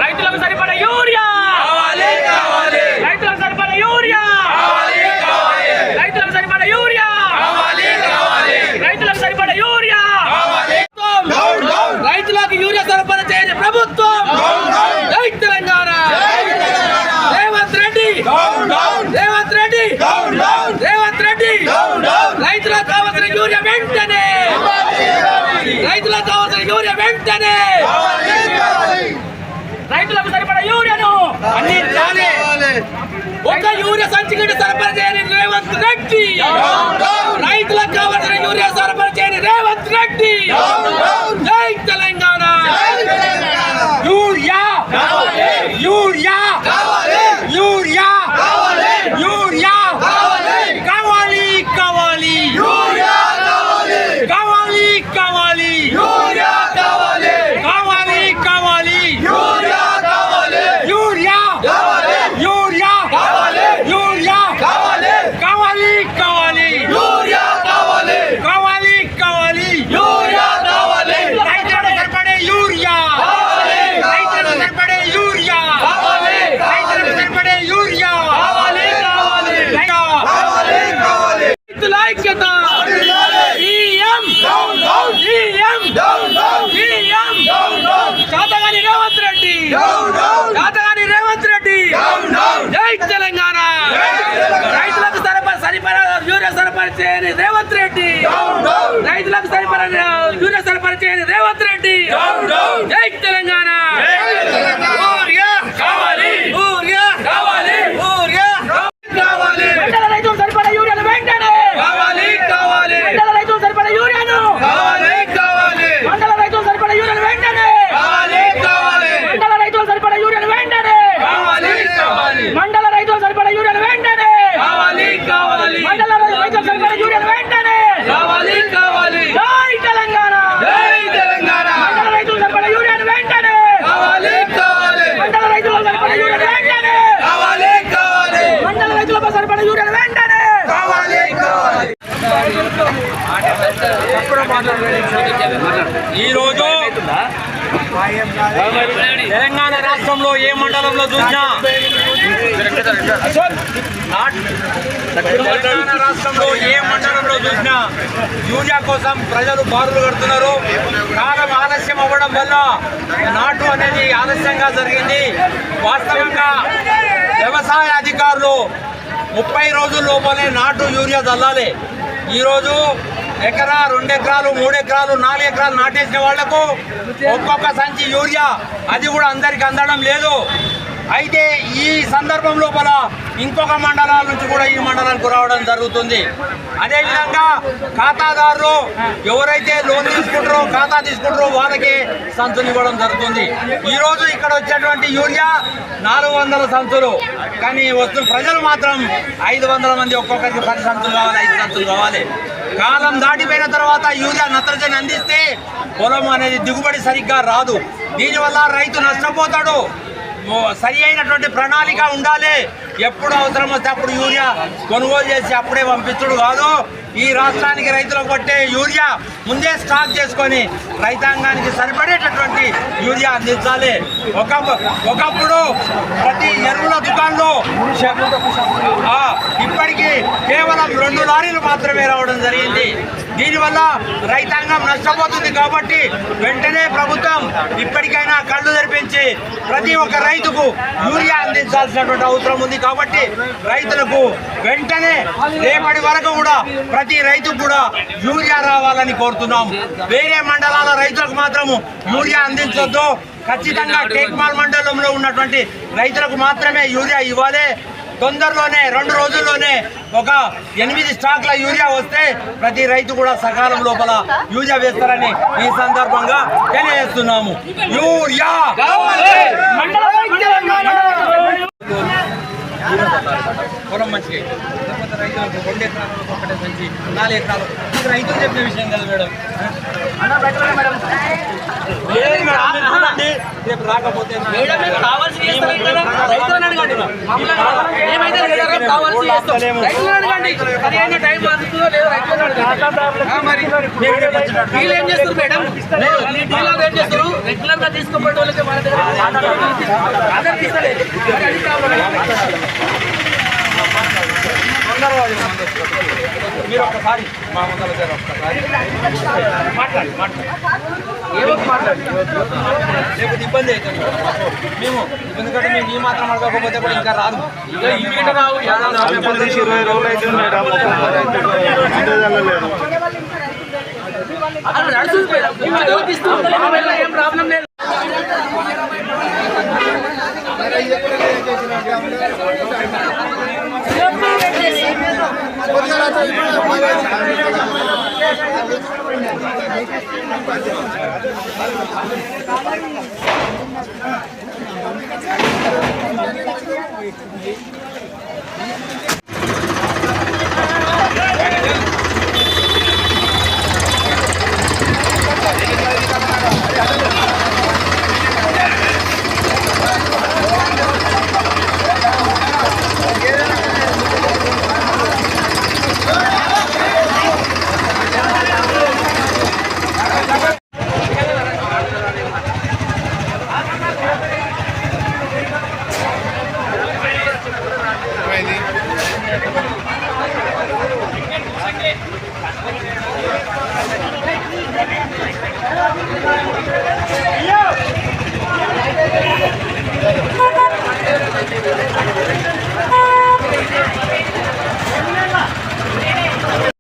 రైతులకు సరిపడా యూరియా రైతులకు సరిపడా యూరియా రైతులకు సరిపడా యూరియా రైతులకు సరిపడా యూరియా రైతులకు యూరియా సరఫరా చేయని ప్రభుత్వం జై తెలంగాణ రేవంత్ రెడ్డి రేవంత్ రెడ్డి రేవంత్ రెడ్డి రైతులకు కావాల్సిన యూరియా వెంటనే రైతులకు కావాల్సిన యూరియా వెంటనే రైతులకు సరిపడా యూరియాను అందించాలి ఒక యూరియా సంచి కింద సరఫరా చేయని రేవంత్ రెడ్డి రైతులకు కావాల్సిన యూరియా సరఫరా చేయని రేవంత్ రెడ్డి జై Telangana urea urea urea urea కావాలి కావాలి యూరియా కావాలి కావాలి యూరియా కావాలి కావాలి కావాలి యూరియా కావాలి యూరియా యూరియా యూరియా కావాలి కావాలి యూరియా కావాలి కావాలి కావాలి యూరియా కావాలి రైతులకు సరిపడే యూరియా రైతులకు సరిపడే యూరియా రైతులకు సరిపడే యూరియా రైతుల ఐక్యత చాతగాని రేవంత్ రెడ్డి చాతగాని రేవంత్ రెడ్డి జై తెలంగాణ రైతులకు సరిపడా యూరియా సరఫరా చేయని రేవంత్ రెడ్డి రైతులకు సరిపడా యూరియా సరఫరా చేయని రేవంత్ రెడ్డి జై తెలంగాణ యూరియా కావాలి యూరియా కావాలి యూరియా కావాలి మండల రైతులకు సరిపడా యూరియాను వెంటనే కావాలి కావాలి మండల రైతులకు సరిపడా యూరియాను కావాలి కావాలి మండల రైతులకు సరిపడా యూరియాను వెంటనే కావాలి కావాలి మండల రైతులకు సరిపడా యూరియాను వెంటనే కావాలి కావాలి మండల రైతులకు సరిపడా యూరియాను వెంటనే కావాలి కావాలి మండల రైతులకు సరిపడా యూరియాను వెంటనే కావాలి కావాలి జై తెలంగాణ జై తెలంగాణ మండల రైతులకు సరిపడా యూరియాను వెంటనే కావాలి కావాలి మండల రైతులకు సరిపడా యూరియాను వెంటనే కావాలి కావాలి మండల రైతులకు సరిపడా యూరియాను వెంటనే కావాలి కావాలి ఈరోజు తెలంగాణ రాష్ట్రంలో ఏ మండలంలో చూసినా తెలంగాణ రాష్ట్రంలో ఏ మండలంలో చూసినా యూరియా కోసం ప్రజలు బారులు కడుతున్నారు. కాలం ఆలస్యం అవ్వడం వల్ల నాటు అనేది ఆలస్యంగా జరిగింది. వాస్తవంగా వ్యవసాయ అధికారులు 30 రోజుల లోపలే నాటు యూరియా చల్లాలి. ఈరోజు ఎకరా 2 ఎకరాలు 3 ఎకరాలు 4 ఎకరాలు నాటేసిన వాళ్లకు ఒక్కొక్క సంచి యూరియా అది కూడా అందరికి అందడం లేదు. అయితే ఈ సందర్భం లోపల ఇంకొక మండలాల నుంచి కూడా ఈ మండలానికి రావడం జరుగుతుంది. అదేవిధంగా ఖాతాదారులు ఎవరైతే లోన్ తీసుకుంటారో ఖాతా తీసుకుంటారో వాళ్ళకి సంచులు ఇవ్వడం జరుగుతుంది. ఈరోజు ఇక్కడ వచ్చేటువంటి యూరియా 400 సంచులు, కానీ ప్రజలు మాత్రం 500 మంది ఒక్కొక్కరికి 10 సంచులు కావాలి, 5 సంచులు కావాలి. కాలం దాటిపోయిన తర్వాత యూరియా నత్రజని అందిస్తే పొలం అనేది దిగుబడి సరిగ్గా రాదు. దీనివల్ల రైతు నష్టపోతాడు. సరి అయినటువంటి ప్రణాళిక ఉండాలి. ఎప్పుడు అవసరం వస్తే అప్పుడు యూరియా కొనుగోలు చేసి అప్పుడే పంపించడు కాదు. ఈ రాష్ట్రానికి రైతులకు పట్టే యూరియా ముందే స్టాక్ చేసుకొని రైతాంగానికి సరిపడేటటువంటి యూరియా అందించాలి. ఒకప్పుడు ప్రతి ఎరువుల దుకాణంలో ఇప్పటికీ కేవలం 2 లారీలు మాత్రమే రావడం జరిగింది. దీనివల్ల రైతాంగం నష్టపోతుంది. కాబట్టి వెంటనే ప్రభుత్వం ఇప్పటికైనా కళ్ళు తెరిపించి ప్రతి ఒక్క రైతుకు యూరియా అందించాల్సినటువంటి అవసరం ఉంది. కాబట్టి రైతులకు వెంటనే రేపటి వరకు కూడా ప్రతి రైతుకు కూడా యూరియా రావాలని కోరుతున్నాం. వేరే మండలాల రైతులకు మాత్రము యూరియా అందించొద్దు. ఖచ్చితంగా టేక్మాల్ మండలంలో ఉన్నటువంటి రైతులకు మాత్రమే యూరియా ఇవ్వాలి. తొందరలోనే 2 రోజుల్లోనే ఒక 8 స్టాక్ల యూరియా వస్తే ప్రతి రైతు కూడా సకాలం లోపల యూరియా వేస్తారని ఈ సందర్భంగా తెలియజేస్తున్నాము. యూరియా పొలం మంచిగా లేకపోతే రైతులకు 2 ఎకరాలు 1 సంచి 4 ఎకరాలు ఇది రైతులు చెప్పిన విషయం కదా మేడం. రేపు రాకపోతే రెగ్యులర్ గా తీసుకోబడే వాళ్ళకి మన మీరు ఒక్కసారి మా ముందర ఒక్కసారి మాట్లాడి లేకపోతే ఇబ్బంది అవుతుంది మేము, ఎందుకంటే మేము ఈ మాత్రం అడగకపోతే కూడా ఇంకా రాదు. రావు 20 రోజులు అయితే ఏం ప్రాబ్లం లేదు. ఇది